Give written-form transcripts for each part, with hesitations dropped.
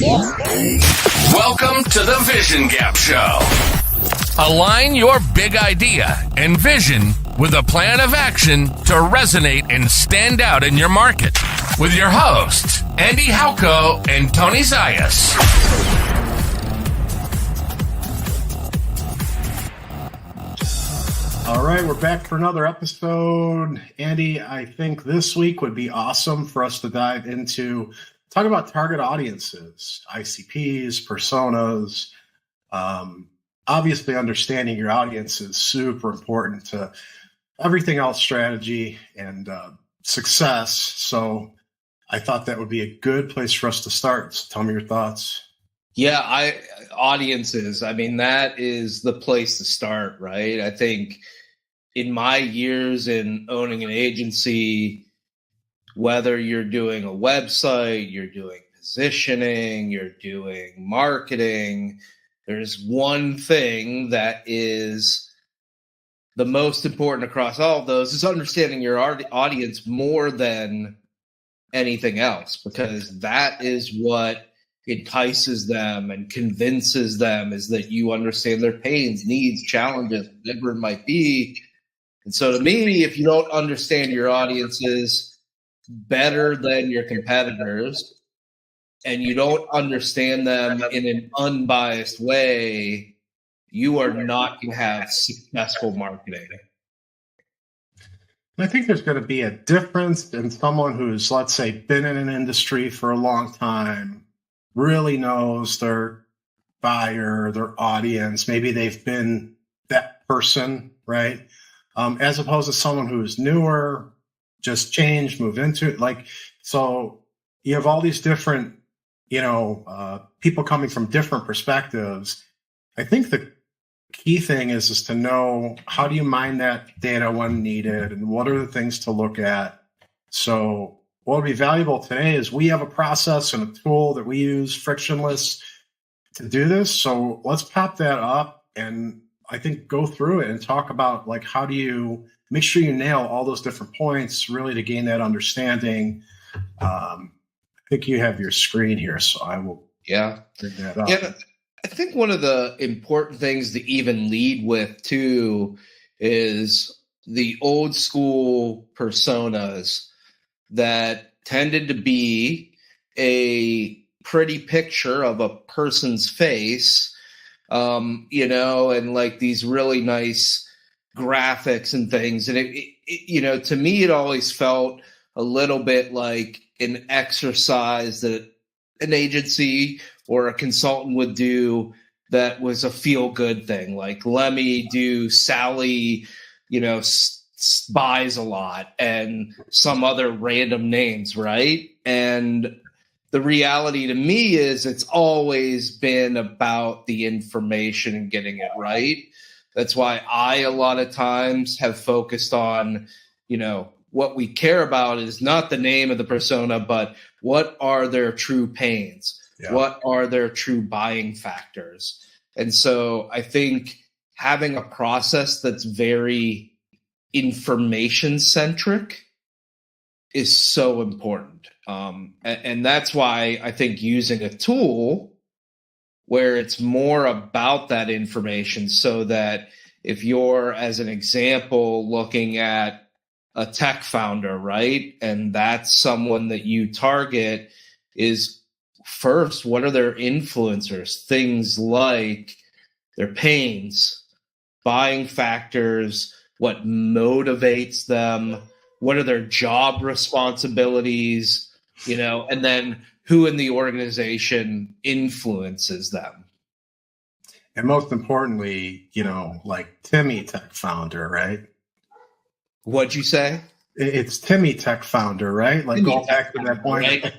Welcome to the Vision Gap Show. Align your big idea and vision with a plan of action to resonate and stand out in your market. With your hosts, Andy Halko and Tony Zayas. All right, we're back for another episode. Andy, I think this week would be awesome for us to dive into talk about target audiences, ICPs, personas. Obviously, understanding your audience is super important to everything else, strategy and success. So I thought that would be a good place for us to start. So tell me your thoughts. Yeah, audiences. I mean, that is the place to start, right? I think in my years in owning an agency, whether you're doing a website, you're doing positioning, you're doing marketing, there's one thing that is the most important across all of those is understanding your audience more than anything else, because that is what entices them and convinces them is that you understand their pains, needs, challenges, whatever it might be. And so to me, if you don't understand your audiences better than your competitors, and you don't understand them in an unbiased way, you are not going to have successful marketing. I think there's going to be a difference in someone who's, let's say, been in an industry for a long time, really knows their buyer, their audience. Maybe they've been that person, right? As opposed to someone who's newer, just changed, moved into it. Like, so you have all these different, people coming from different perspectives. I think the key thing is to know how do you mine that data when needed and what are the things to look at. So what will be valuable today is we have a process and a tool that we use frictionless to do this. So let's pop that up and I think go through it and talk about like how do you make sure you nail all those different points really to gain that understanding. I think you have your screen here, so I will bring that up. Yeah, I think one of the important things to even lead with too is the old school personas that tended to be a pretty picture of a person's face, and like these really nice graphics and things. And it to me, it always felt a little bit like an exercise that an agency or a consultant would do that was a feel-good thing. Like, let me do Sally, buys a lot and some other random names, right? And the reality to me is it's always been about the information and getting it right. That's why I, a lot of times, have focused on, what we care about is not the name of the persona, but what are their true pains? Yeah. What are their true buying factors? And so I think having a process that's very information-centric is so important. And that's why I think using a tool where it's more about that information, so that if you're, as an example, looking at a tech founder, right? And that's someone that you target, is first, what are their influencers? Things like their pains, buying factors, what motivates them, what are their job responsibilities, and then who in the organization influences them. And most importantly, like Timmy, tech founder, right? What'd you say? It's Timmy, tech founder, right? Like, go back to that point. Right?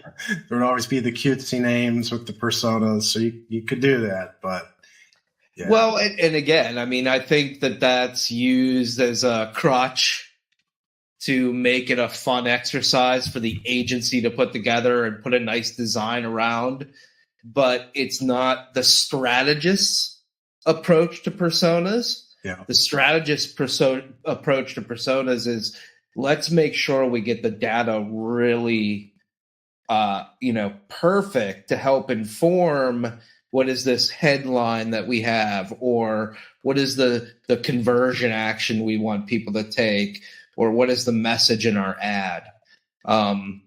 There would always be the cutesy names with the personas, so you could do that, but yeah. Well, and again, I mean, I think that's used as a crutch to make it a fun exercise for the agency to put together and put a nice design around, but it's not the strategist's approach to personas. Yeah. The strategist approach to personas is, let's make sure we get the data really perfect to help inform what is this headline that we have, or what is the conversion action we want people to take, or what is the message in our ad. And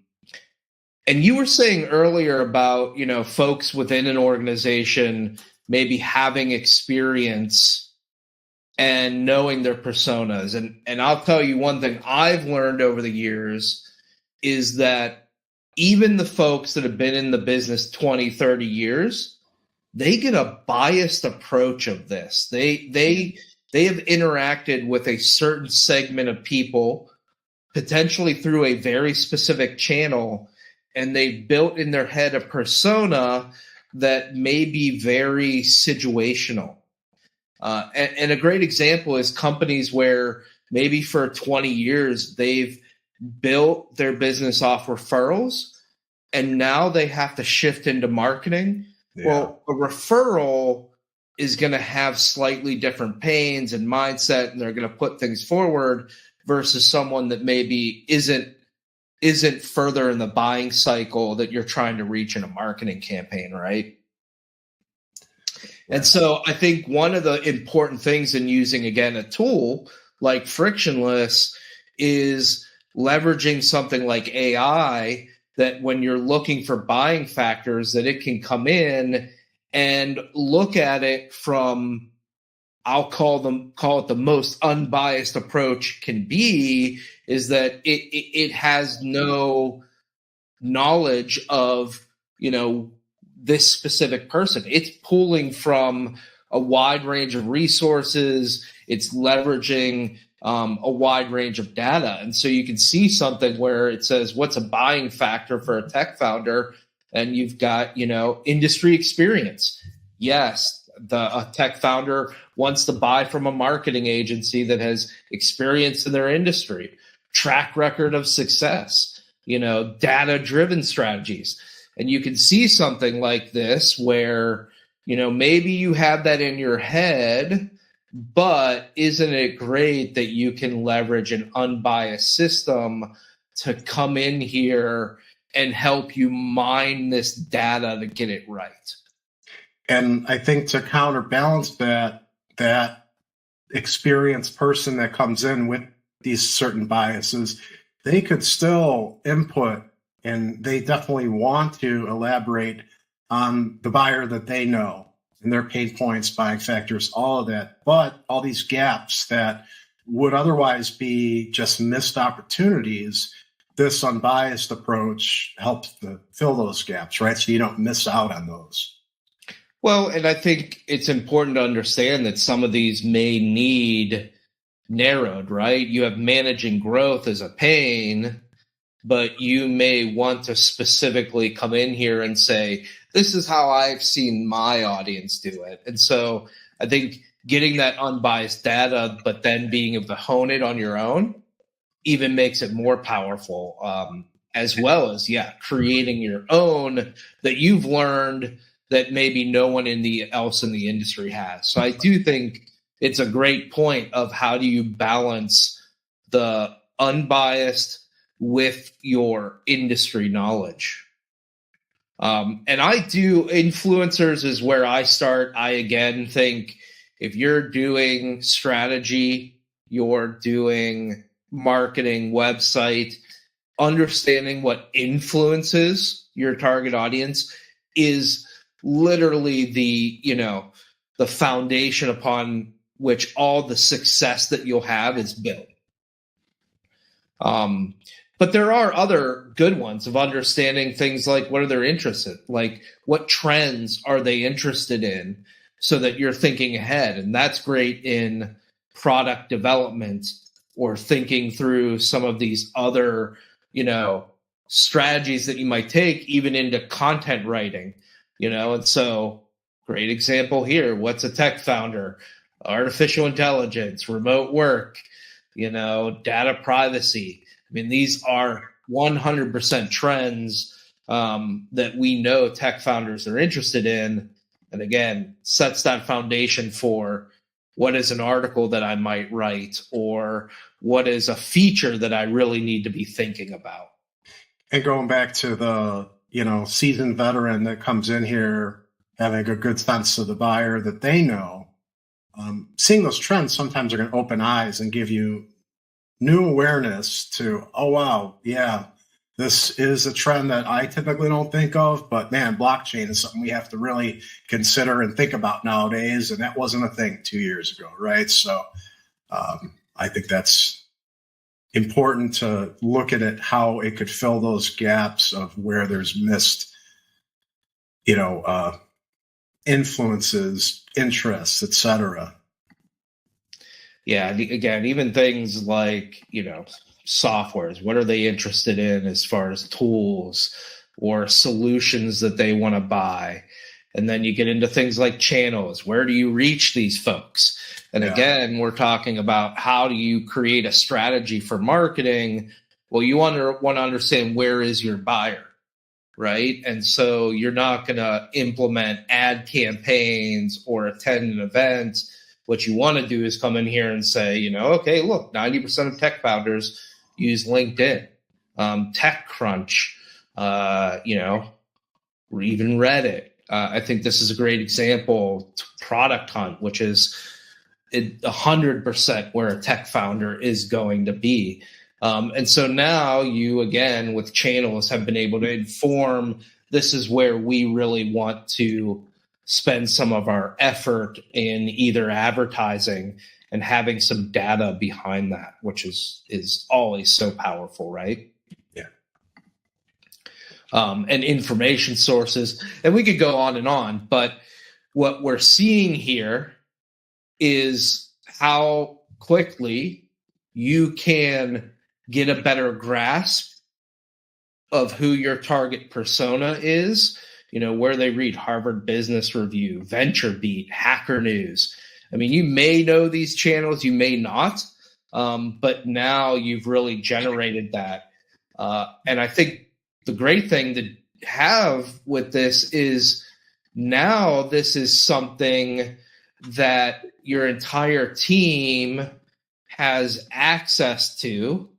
you were saying earlier about, folks within an organization maybe having experience and knowing their personas. And I'll tell you one thing I've learned over the years is that even the folks that have been in the business 20, 30 years, they get a biased approach of this. They have interacted with a certain segment of people, potentially through a very specific channel, and they've built in their head a persona that may be very situational. And a great example is companies where maybe for 20 years they've built their business off referrals, and now they have to shift into marketing. Yeah. Well, a referral is going to have slightly different pains and mindset, and they're going to put things forward versus someone that maybe isn't further in the buying cycle that you're trying to reach in a marketing campaign, right? And so I think one of the important things in using, again, a tool like Frictionless is leveraging something like AI, that when you're looking for buying factors, that it can come in and look at it from, I'll call it the most unbiased approach can be, is that it has no knowledge of, this specific person. It's pulling from a wide range of resources. It's leveraging a wide range of data. And so you can see something where it says, what's a buying factor for a tech founder? And you've got, industry experience. Yes, a tech founder wants to buy from a marketing agency that has experience in their industry, track record of success, data-driven strategies. And you can see something like this where, maybe you have that in your head, but isn't it great that you can leverage an unbiased system to come in here and help you mine this data to get it right? And I think to counterbalance that experienced person that comes in with these certain biases, they could still input, and they definitely want to elaborate on the buyer that they know and their pain points, buying factors, all of that. But all these gaps that would otherwise be just missed opportunities, this unbiased approach helps to fill those gaps, right? So you don't miss out on those. Well, and I think it's important to understand that some of these may need narrowed, right? You have managing growth as a pain, but you may want to specifically come in here and say, this is how I've seen my audience do it. And so I think getting that unbiased data, but then being able to hone it on your own, even makes it more powerful, as well as, creating your own that you've learned that maybe no one else in the industry has. So I do think it's a great point of how do you balance the unbiased with your industry knowledge. And I do, influencers is where I start. I, again, think if you're doing strategy, you're doing marketing, website, understanding what influences your target audience is literally the foundation upon which all the success that you'll have is built. But there are other good ones of understanding things like what are their interests in, like what trends are they interested in, so that you're thinking ahead. And that's great in product development or thinking through some of these other, strategies that you might take even into content writing, and so great example here. What's a tech founder? Artificial intelligence, remote work, data privacy. I mean, these are 100% trends that we know tech founders are interested in. And again, sets that foundation for what is an article that I might write, or what is a feature that I really need to be thinking about. And going back to the, seasoned veteran that comes in here having a good sense of the buyer that they know, seeing those trends sometimes are going to open eyes and give you new awareness to, oh, wow, yeah, this is a trend that I typically don't think of, but man, blockchain is something we have to really consider and think about nowadays. And that wasn't a thing 2 years ago, right? So I think that's important to look at it, how it could fill those gaps of where there's missed, influences, interests, etc. Yeah, again, even things like, softwares, what are they interested in as far as tools or solutions that they want to buy? And then you get into things like channels. Where do you reach these folks? And again, we're talking about how do you create a strategy for marketing? Well, you want to understand where is your buyer, right? And so you're not going to implement ad campaigns or attend an event. What you want to do is come in here and say, okay, look, 90% of tech founders use LinkedIn, TechCrunch, or even Reddit. I think this is a great example. Product Hunt, which is 100% where a tech founder is going to be. And so now you, again, with channels, have been able to inform this is where we really want to spend some of our effort in either advertising and having some data behind that, which is always so powerful, right? Yeah. And information sources. And we could go on, but what we're seeing here is how quickly you can get a better grasp of who your target persona is, where they read Harvard Business Review, VentureBeat, Hacker News. I mean, you may know these channels, you may not, but now you've really generated that. And I think the great thing to have with this is now this is something that your entire team has access to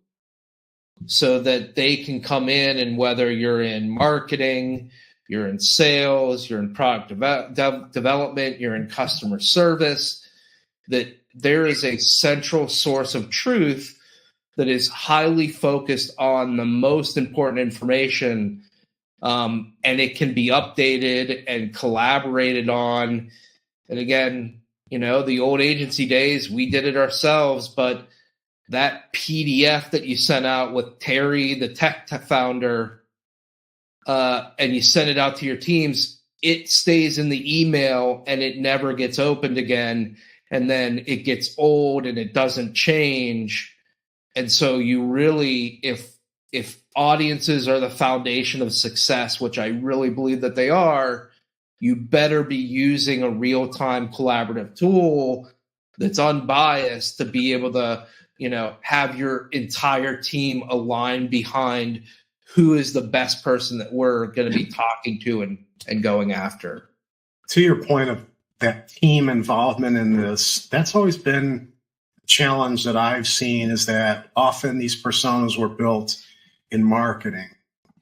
so that they can come in, and whether you're in marketing, you're in sales, you're in product development, you're in customer service, that there is a central source of truth that is highly focused on the most important information, and it can be updated and collaborated on. And again, the old agency days, we did it ourselves, but that PDF that you sent out with Terry, the tech founder, and you send it out to your teams, it stays in the email and it never gets opened again. And then it gets old and it doesn't change. And so you really, if audiences are the foundation of success, which I really believe that they are, you better be using a real-time collaborative tool that's unbiased to be able to, have your entire team aligned behind who is the best person that we're going to be talking to and going after. To your point of that team involvement in this, that's always been a challenge that I've seen, is that often these personas were built in marketing.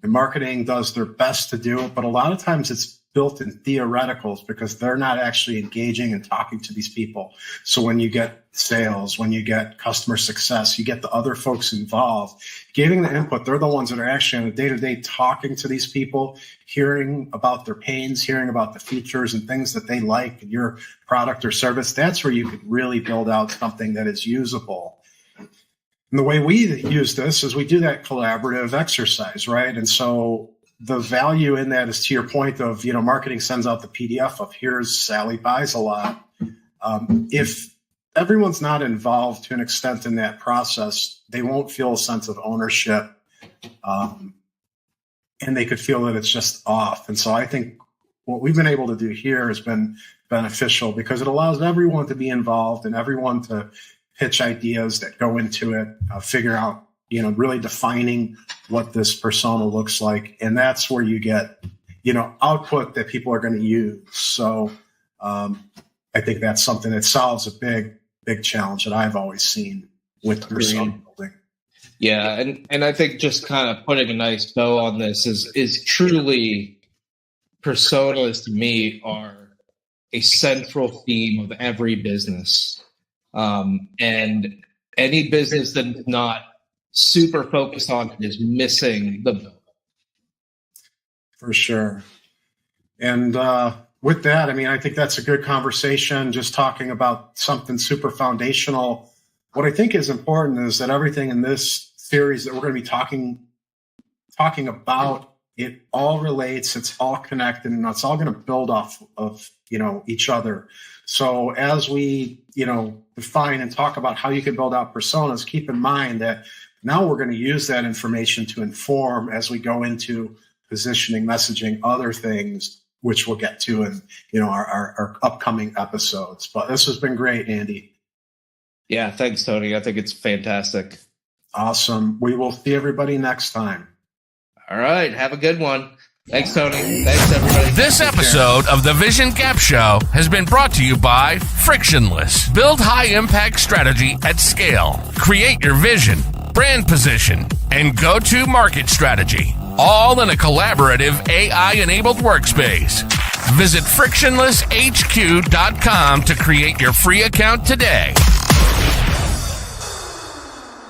And marketing does their best to do it, but a lot of times it's built in theoreticals because they're not actually engaging and talking to these people. So when you get sales, when you get customer success, you get the other folks involved, giving the input. They're the ones that are actually on a day-to-day talking to these people, hearing about their pains, hearing about the features and things that they like in your product or service. That's where you could really build out something that is usable. And the way we use this is we do that collaborative exercise, right? And so the value in that is, to your point of, marketing sends out the PDF of here's Sally buys a lot. If everyone's not involved to an extent in that process, they won't feel a sense of ownership, and they could feel that it's just off. And so I think what we've been able to do here has been beneficial because it allows everyone to be involved and everyone to pitch ideas that go into it, figure out, really defining what this persona looks like. And that's where you get, output that people are going to use. So I think that's something that solves a big challenge that I've always seen with persona building. Yeah, and I think just kind of putting a nice bow on this is truly personas to me are a central theme of every business. And any business that's not super focused on it is missing the boat. For sure. And with that, I mean, I think that's a good conversation, just talking about something super foundational. What I think is important is that everything in this series that we're going to be talking about, it all relates, it's all connected, and it's all going to build off of, each other. So as we, define and talk about how you can build out personas, keep in mind that now we're going to use that information to inform as we go into positioning, messaging, other things, which we'll get to in, our upcoming episodes. But this has been great, Andy. Yeah, thanks, Tony. I think it's fantastic. Awesome. We will see everybody next time. All right. Have a good one. Thanks, Tony. Thanks, everybody. This episode of the Vision Gap Show has been brought to you by Frictionless. Build high-impact strategy at scale. Create your vision, brand position, and go-to-market strategy. All in a collaborative AI-enabled workspace. Visit frictionlesshq.com to create your free account today.